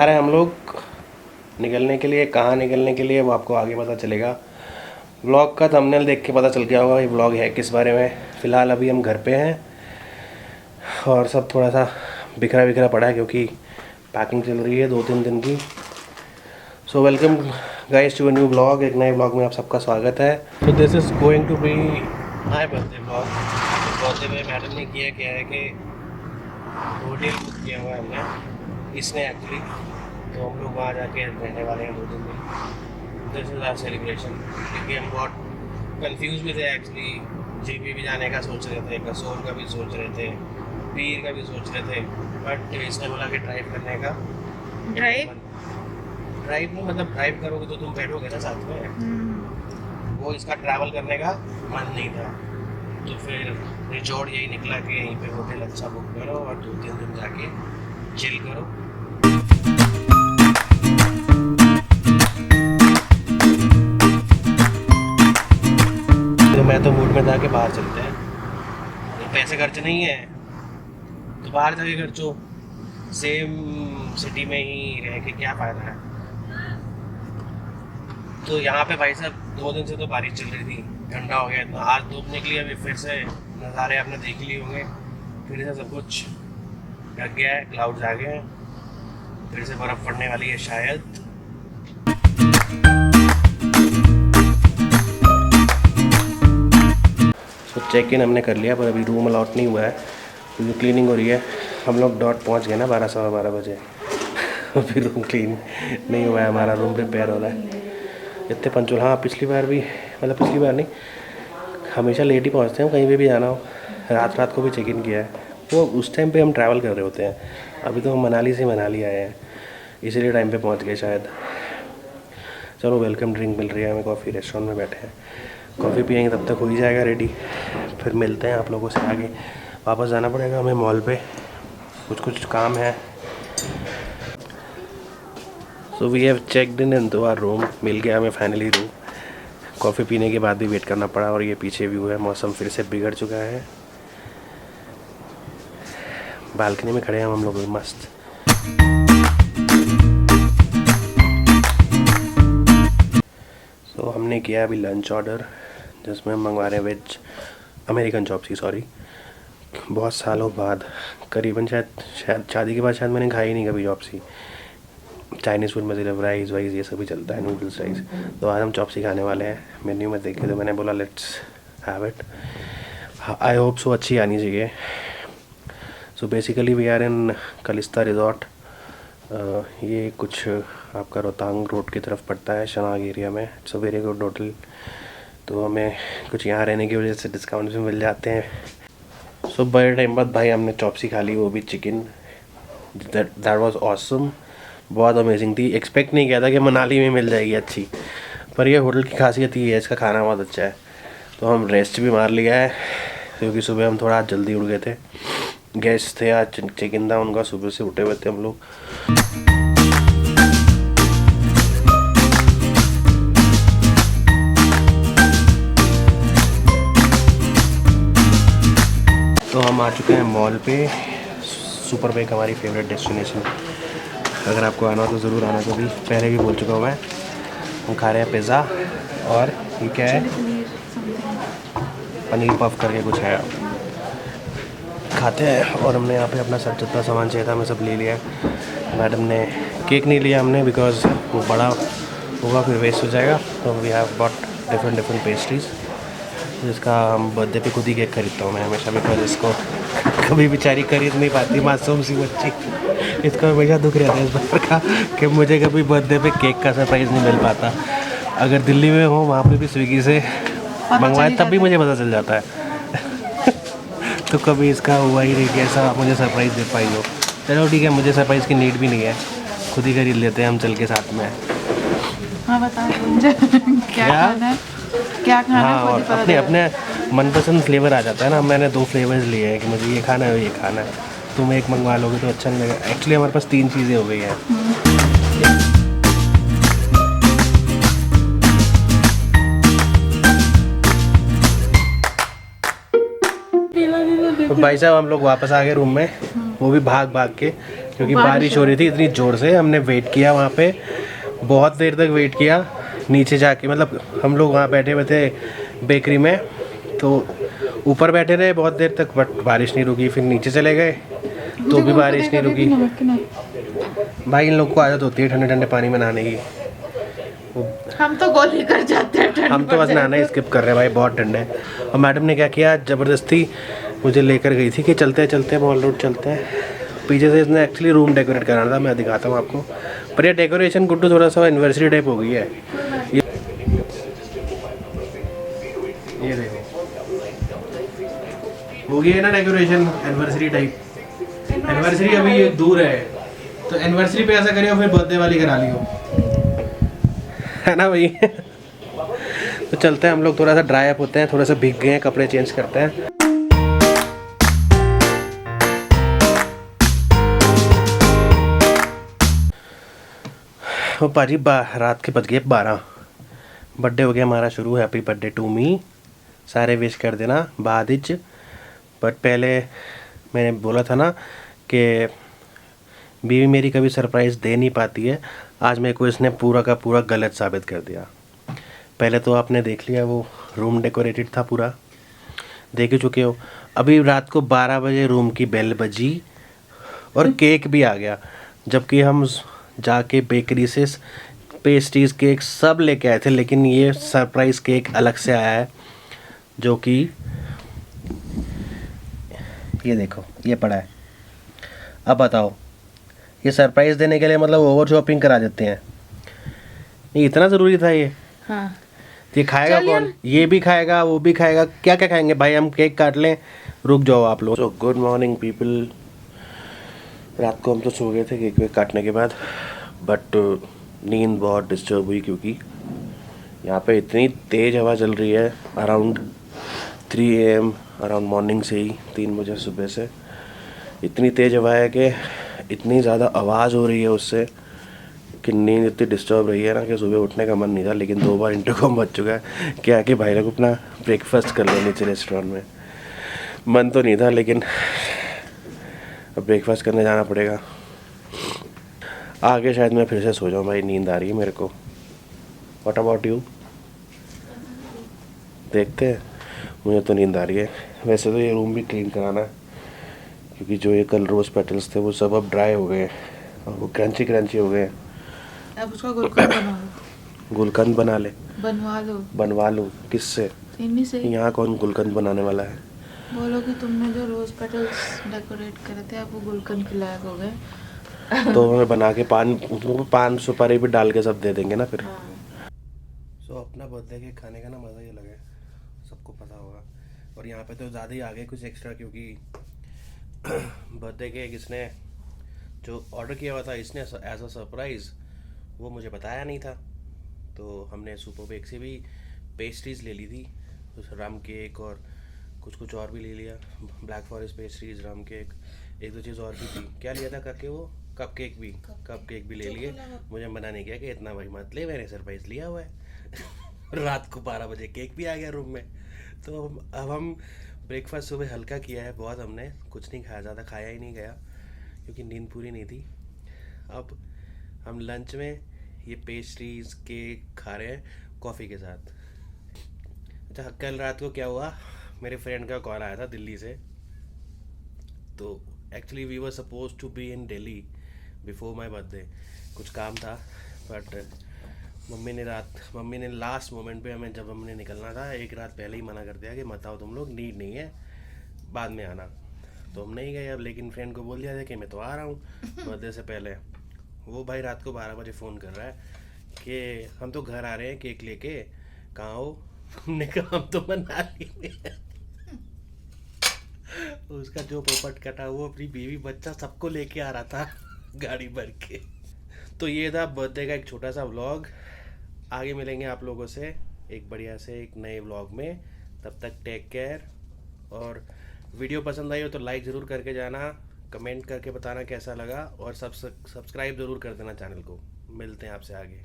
जा रहे हैं हम लोग निकलने के लिए। कहाँ निकलने के लिए वो आपको आगे पता चलेगा। व्लॉग का थंबनेल देख के पता चल गया होगा ये व्लॉग है किस बारे में। फ़िलहाल अभी हम घर पे हैं और सब थोड़ा सा बिखरा बिखरा पड़ा है क्योंकि पैकिंग चल रही है 2-3 दिन की। So welcome guys to a new blog. एक नए ब्लॉग में आप सबका स्वागत है। तो this is going to be my birthday blog. Birthday में मैडम ने किया क्या है कि होटल बुक किया हुआ है हमने, इसने एक्चुअली, तो हम लोग वहाँ जाके रहने वाले हैं 2 दिन में। This is our celebration. क्योंकि हम बहुत कंफ्यूज भी थे एक्चुअली। JB भी जाने का सोच रहे थे, कसोल का भी सोच रहे थे, पीर का भी सोच रहे थे, बट इसने बोला कि ड्राइव करने का। ड्राइव नहीं, मतलब ड्राइव करोगे तो तुम बैठोगे ना साथ में। वो इसका ट्रैवल करने का मन नहीं था, तो फिर निचोड़ यही निकला कि यहीं पे होटल अच्छा बुक करो और 2-3 दिन जाके चिल करो। तो मैं तो मूड में था कि बाहर चलते हैं, तो पैसे खर्च नहीं है तो बाहर जाके खर्चो। सेम सिटी में ही रह के क्या फ़ायदा है। तो यहाँ पे भाई साहब 2 दिन से तो बारिश चल रही थी, ठंडा हो गया। तो आज धूप निकली, अभी फिर से नज़ारे आपने देख लिए होंगे। फिर से सब कुछ ढक गया है, क्लाउड्स आ गए हैं, फिर से बर्फ़ पड़ने वाली है शायद। तो चेक इन हमने कर लिया पर अभी रूम अलॉट नहीं हुआ है क्योंकि क्लीनिंग हो रही है। हम लोग डॉट पहुँच गए ना 12-12:15 बजे। अभी रूम क्लीन नहीं हुआ है, हमारा रूम रिपेयर हो रहा है। इतने पंचुअल, हाँ पिछली बार नहीं, हमेशा लेट ही पहुंचते हैं कहीं पे भी जाना हो। रात को भी चेक इन किया है, वो उस टाइम पे हम ट्रैवल कर रहे होते हैं। अभी तो हम मनाली से मनाली आए हैं, इसीलिए टाइम पे पहुंच गए शायद। चलो वेलकम ड्रिंक मिल रही है हमें, कॉफ़ी रेस्टोरेंट में बैठे हैं, कॉफ़ी पियेंगे, तब तक हो ही जाएगा रेडी। फिर मिलते हैं आप लोगों से आगे। वापस जाना पड़ेगा हमें मॉल पे, कुछ काम है। So we have checked in into our room. मिल गया हमें फाइनली रूम। कॉफ़ी पीने के बाद भी वेट करना पड़ा। और ये पीछे व्यू है, मौसम फिर से बिगड़ चुका है। बालकनी में खड़े हैं हम लोग मस्त। सो हमने किया अभी लंच ऑर्डर, जिसमें हम मंगवा रहे हैं वेज अमेरिकन चॉप्सी। सॉरी, बहुत सालों बाद, करीबन शायद शादी के बाद शायद मैंने खाई नहीं कभी चॉप्सी। चाइनीज़ फूड में सिर्फ राइस वाइस ये सभी चलता है, नूडल्स राइस। तो आज हम चॉप्सी खाने वाले हैं। मेन्यू में देखे तो मैंने बोला let's have it. I hope so अच्छी आनी चाहिए। So basically we are in कलिस्ता रिजॉर्ट। ये कुछ आपका रोहतांग रोड की तरफ पड़ता है, शनाग एरिया में। It's a very good hotel. तो हमें कुछ यहाँ रहने की वजह से डिस्काउंट भी मिल जाते हैं। सो बड़े टाइम बाद भाई हमने चॉप्सी खा ली, वो भी चिकन। दैट वाज ऑसम, बहुत अमेजिंग थी। एक्सपेक्ट नहीं किया था कि मनाली में मिल जाएगी अच्छी, पर ये होटल की खासियत ही है, इसका खाना बहुत अच्छा है। तो हम रेस्ट भी मार लिया है क्योंकि सुबह हम थोड़ा जल्दी उठ गए थे। गेस्ट थे आज, चेक इन था उनका, सुबह से उठे हुए थे हम लोग। तो हम आ चुके हैं मॉल पे। सुपर बैग हमारी फेवरेट डेस्टिनेशन। अगर आपको आना हो तो ज़रूर आना, कभी पहले भी बोल चुका हूँ मैं। हम खा रहे हैं पिज़्ज़ा और ये क्या है, पनीर पफ करके कुछ है, खाते हैं। और हमने यहाँ पे अपना सब जितना सामान चाहिए था हमें सब ले लिया है। मैडम ने केक नहीं लिया हमने बिकॉज़ वो बड़ा होगा फिर वेस्ट हो जाएगा। तो we have bought different pastries, जिसका हम बर्थडे पे खुद ही केक खरीदता हूँ मैं हमेशा, बिकॉज इसको कभी बेचारी खरीद नहीं पाती, मासूम सी बच्ची। इसको हमेशा दुख रहता है इस बार का कि मुझे कभी बर्थडे पे केक का सरप्राइज़ नहीं मिल पाता। अगर दिल्ली में हो वहाँ पे भी स्विगी से मंगवाए तब भी मुझे पता चल जाता है। तो कभी इसका हुआ ही नहीं कि ऐसा मुझे सरप्राइज़ दे पाई हो। चलो ठीक है, मुझे सरप्राइज़ की नीड भी नहीं है, खुद ही खरीद लेते हैं हम चल के साथ में। हाँ बताओ मुझे क्या खाना है, क्या खाना है। हाँ, और अपने मनपसंद फ्लेवर आ जाता है ना। मैंने 2 फ्लेवर्स लिए हैं कि मुझे ये खाना है ये खाना है। तुम एक मंगवा लोगे तो अच्छा नहीं लगेगा। एक्चुअली हमारे पास 3 चीज़ें हो गई हैं। तो भाई साहब हम लोग वापस आ गए रूम में, वो भी भाग भाग के, क्योंकि बारिश हो रही थी इतनी ज़ोर से। हमने वेट किया वहाँ पे, बहुत देर तक वेट किया नीचे जाके, मतलब हम लोग वहाँ बैठे हुए थे बेकरी में, तो ऊपर बैठे रहे बहुत देर तक, बट बारिश नहीं रुकी। फिर नीचे चले गए तो भी बारिश नहीं रुकी। भाई इन लोग को आदत होती है ठंडे ठंडे पानी में नहाने की, हम तो गोली कर जाते हैं। हम तो बस नहाना ही स्किप कर रहे हैं भाई, बहुत ठंडा है। और मैडम ने क्या किया, ज़बरदस्ती मुझे लेकर गई थी कि चलते चलते मॉल रोड चलते हैं। पीछे से इसने एक्चुअली रूम डेकोरेट कराना था, मैं दिखाता हूँ आपको। पर ये डेकोरेशन गुड्डू थोड़ा सा एनिवर्सरी टाइप हो गई है। ये देखो हो गई है ना डेकोरेशन एनिवर्सरी टाइप। एनिवर्सरी अभी दूर है, तो एनिवर्सरी पे ऐसा करियो, फिर बर्थडे वाली करा लियो, है ना भाई। तो चलते हैं हम लोग, थोड़ा सा ड्राई अप होते हैं, थोड़ा सा भीग गए हैं, कपड़े चेंज करते हैं। वो पाजी रात के बज गए 12। बर्थडे हो गया हमारा शुरू। Happy birthday to me. सारे विश कर देना बाद इच। बट पहले मैंने बोला था ना कि बीवी मेरी कभी सरप्राइज़ दे नहीं पाती है, आज मेरे को इसने पूरा का पूरा गलत साबित कर दिया। पहले तो आपने देख लिया, वो रूम डेकोरेटेड था पूरा, देख ही चुके हो। अभी रात को 12 बजे रूम की बेल बजी और केक भी आ गया, जबकि हम जाके बेकरी से पेस्ट्रीज केक सब लेके आए थे, लेकिन ये सरप्राइज़ केक अलग से आया है, जो कि ये देखो ये पड़ा है। अब बताओ, ये सरप्राइज़ देने के लिए मतलब ओवर शॉपिंग करा देते हैं। ये इतना ज़रूरी था ये? हाँ। ये खाएगा कौन? ये भी खाएगा, वो भी खाएगा, क्या क्या खाएंगे भाई? हम केक काट लें, रुक जाओ आप लोग। So good morning people. रात को हम तो सो गए थे केक वेक काटने के बाद, बट नींद बहुत डिस्टर्ब हुई, क्योंकि यहाँ पे इतनी तेज़ हवा चल रही है। अराउंड 3 AM, अराउंड मॉर्निंग से ही 3 बजे सुबह से इतनी तेज़ हवा है कि इतनी ज़्यादा आवाज़ हो रही है उससे कि नींद इतनी डिस्टर्ब रही है ना कि सुबह उठने का मन नहीं था। लेकिन 2 बार इंटरकॉम बज चुका है क्या कि भाई लोग अपना ब्रेकफास्ट कर लें नीचे रेस्टोरेंट में। मन तो नहीं था, लेकिन अब ब्रेकफास्ट करने जाना पड़ेगा। आगे शायद मैं फिर से सो जाऊँ भाई, नींद आ रही है मेरे को। What about you? देखते हैं, मुझे तो नींद आ रही है। वैसे तो ये रूम भी क्लीन कराना है, क्योंकि जो ये कल रोज़ पेटल्स थे वो सब अब ड्राई हो गए और वो क्रंची क्रंची हो गए। अब उसका गुलकंद बनाओ। गुलकंद बना ले? बनवा लूँ किससे? इन्हीं से। यहाँ कौन गुलकंद बनाने वाला है? बोलो कि तुमने जो रोज पेटल्स डेकोरेट करे थे, अब वो गुलकंद के लायक हो गए। तो हमें बना के पान सुपारी भी डाल के सब दे देंगे ना फिर। सो अपना बर्थडे के खाने का ना मज़ा ही अलग है, सबको पता होगा। और यहाँ पे तो ज़्यादा ही आ गए कुछ एक्स्ट्रा, क्योंकि बर्थडे केक इसने जो ऑर्डर किया हुआ था, इसने एज अ सरप्राइज़ वो मुझे बताया नहीं था। तो हमने सुपर बेक से भी पेस्ट्रीज़ ले ली थी, रम केक और कुछ और भी ले लिया। ब्लैक फॉरेस्ट पेस्ट्रीज, रम केक, 1-2 चीज़ और भी थी। क्या लिया था करके वो कप केक भी ले लिए। मुझे मना नहीं किया कि इतना भाई मत ले, मैंने सरप्राइज़ लिया हुआ है। रात को 12 बजे केक भी आ गया रूम में। तो अब हम ब्रेकफास्ट सुबह हल्का किया है बहुत, हमने कुछ नहीं खाया, ज़्यादा खाया ही नहीं गया क्योंकि नींद पूरी नहीं थी। अब हम लंच में ये पेस्ट्रीज केक खा रहे हैं कॉफ़ी के साथ। अच्छा, कल रात को क्या हुआ, मेरे फ्रेंड का कॉल आया था दिल्ली से। तो actually we were suppose to be in Delhi before my birthday, कुछ काम था, बट मम्मी ने लास्ट मोमेंट पे हमें, जब हमने निकलना था, एक रात पहले ही मना कर दिया कि मत आओ तुम लोग, नीड नहीं है, बाद में आना। तो हम नहीं गए अब, लेकिन फ्रेंड को बोल दिया था कि मैं तो आ रहा हूँ बर्थडे से पहले। वो भाई रात को 12 बजे फ़ोन कर रहा है कि हम तो घर आ रहे हैं केक लेके, कहाँ हो? हमने कहा हम तो मनाली में। उसका जो पोपट कटा, वो अपनी बीवी बच्चा सबको लेके आ रहा था गाड़ी भर के। तो ये था बर्थडे का एक छोटा सा व्लॉग। आगे मिलेंगे आप लोगों से एक बढ़िया से एक नए व्लॉग में। तब तक टेक केयर। और वीडियो पसंद आई हो तो लाइक ज़रूर करके जाना, कमेंट करके बताना कैसा लगा, और सब्सक्राइब ज़रूर कर देना चैनल को। मिलते हैं आपसे आगे।